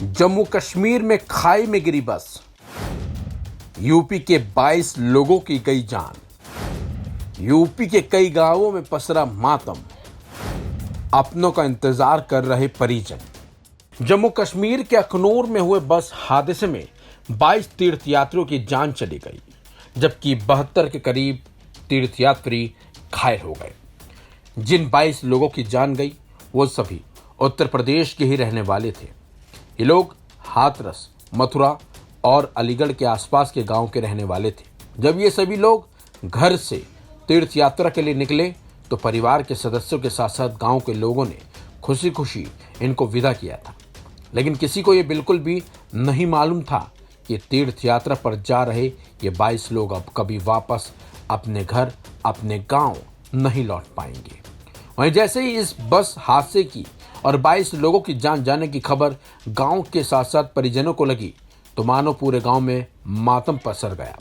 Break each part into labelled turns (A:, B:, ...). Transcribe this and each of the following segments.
A: जम्मू कश्मीर में खाई में गिरी बस, यूपी के 22 लोगों की गई जान। यूपी के कई गांवों में पसरा मातम, अपनों का इंतजार कर रहे परिजन। जम्मू कश्मीर के अखनूर में हुए बस हादसे में 22 तीर्थयात्रियों की जान चली गई, जबकि 72 के करीब तीर्थयात्री घायल हो गए। जिन 22 लोगों की जान गई वो सभी उत्तर प्रदेश के ही रहने वाले थे। ये लोग हाथरस, मथुरा और अलीगढ़ के आसपास के गांव के रहने वाले थे। जब ये सभी लोग घर से तीर्थ यात्रा के लिए निकले तो परिवार के सदस्यों के साथ साथ गांव के लोगों ने खुशी खुशी इनको विदा किया था। लेकिन किसी को ये बिल्कुल भी नहीं मालूम था कि तीर्थ यात्रा पर जा रहे ये 22 लोग अब कभी वापस अपने घर, अपने गांव नहीं लौट पाएंगे। वहीं जैसे ही इस बस हादसे की और 22 लोगों की जान जाने की खबर गांव के साथ साथ परिजनों को लगी तो मानो पूरे गांव में मातम पसर गया।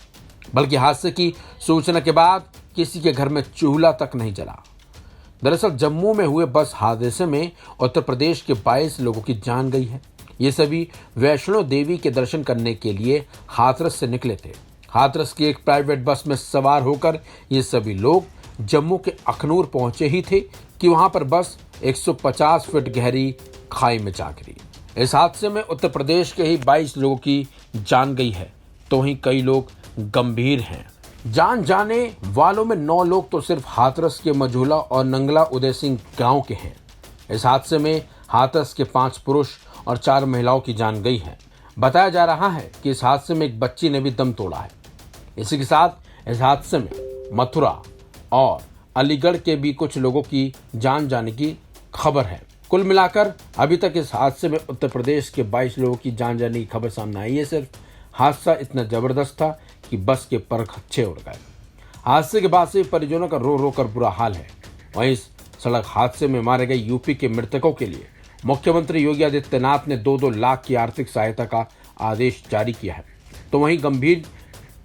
A: बल्कि हादसे की सूचना के बाद किसी के घर में चूल्हा तक नहीं जला। दरअसल जम्मू में हुए बस हादसे में उत्तर प्रदेश के 22 लोगों की जान गई है। ये सभी वैष्णो देवी के दर्शन करने के लिए हाथरस से निकले थे। हाथरस की एक प्राइवेट बस में सवार होकर ये सभी लोग जम्मू के अखनूर पहुंचे ही थे कि वहां पर बस 150 फीट गहरी खाई में जा गिरी। इस हादसे में उत्तर प्रदेश के ही 22 लोगों की जान गई है, तो वहीं कई लोग गंभीर हैं। जान जाने वालों में 9 लोग तो सिर्फ हाथरस के मझूला और नंगला उदय सिंह गांव के हैं। इस हादसे में हाथरस के 5 पुरुष और 4 महिलाओं की जान गई है। बताया जा रहा है कि इस हादसे में एक बच्ची ने भी दम तोड़ा है। इसी के साथ इस हादसे में मथुरा और अलीगढ़ के भी कुछ लोगों की जान जाने की खबर है। कुल मिलाकर अभी तक इस हादसे में उत्तर प्रदेश के 22 लोगों की जान जाने की खबर सामने आई है। सिर्फ हादसा इतना जबरदस्त था कि बस के पर खच्चे उड़ गए। हादसे के बाद से परिजनों का रो रो कर बुरा हाल है। वहीं इस सड़क हादसे में मारे गए यूपी के मृतकों के लिए मुख्यमंत्री योगी आदित्यनाथ ने 2-2 लाख की आर्थिक सहायता का आदेश जारी किया है। तो वहीं गंभीर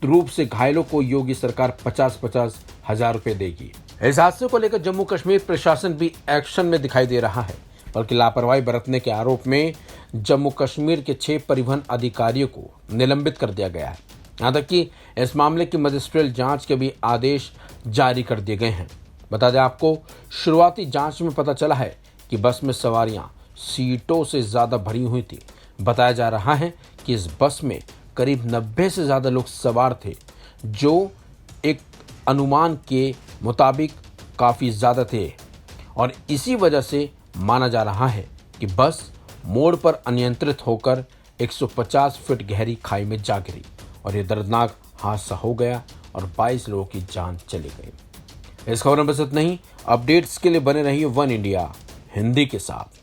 A: रूप से घायलों को योगी सरकार 50-50 हजार रुपए देगी। इस हादसे को लेकर जम्मू कश्मीर प्रशासन भी एक्शन में दिखाई दे रहा है, बल्कि लापरवाही बरतने के आरोप में जम्मू कश्मीर के 6 परिवहन अधिकारियों को निलंबित कर दिया गया है। यहाँ तक कि इस मामले की मजिस्ट्रियल जांच के भी आदेश जारी कर दिए गए हैं। बता दें आपको, शुरुआती जांच में पता चला है कि बस में सवारियां सीटों से ज्यादा भरी हुई थी। बताया जा रहा है कि इस बस में करीब 90 से ज्यादा लोग सवार थे, जो एक अनुमान के मुताबिक काफी ज्यादा थे और इसी वजह से माना जा रहा है कि बस मोड़ पर अनियंत्रित होकर 150 फीट गहरी खाई में जा गिरी और यह दर्दनाक हादसा हो गया और 22 लोगों की जान चली गई। इस खबर में बस इतना ही। अपडेट्स के लिए बने रहिए वन इंडिया हिंदी के साथ।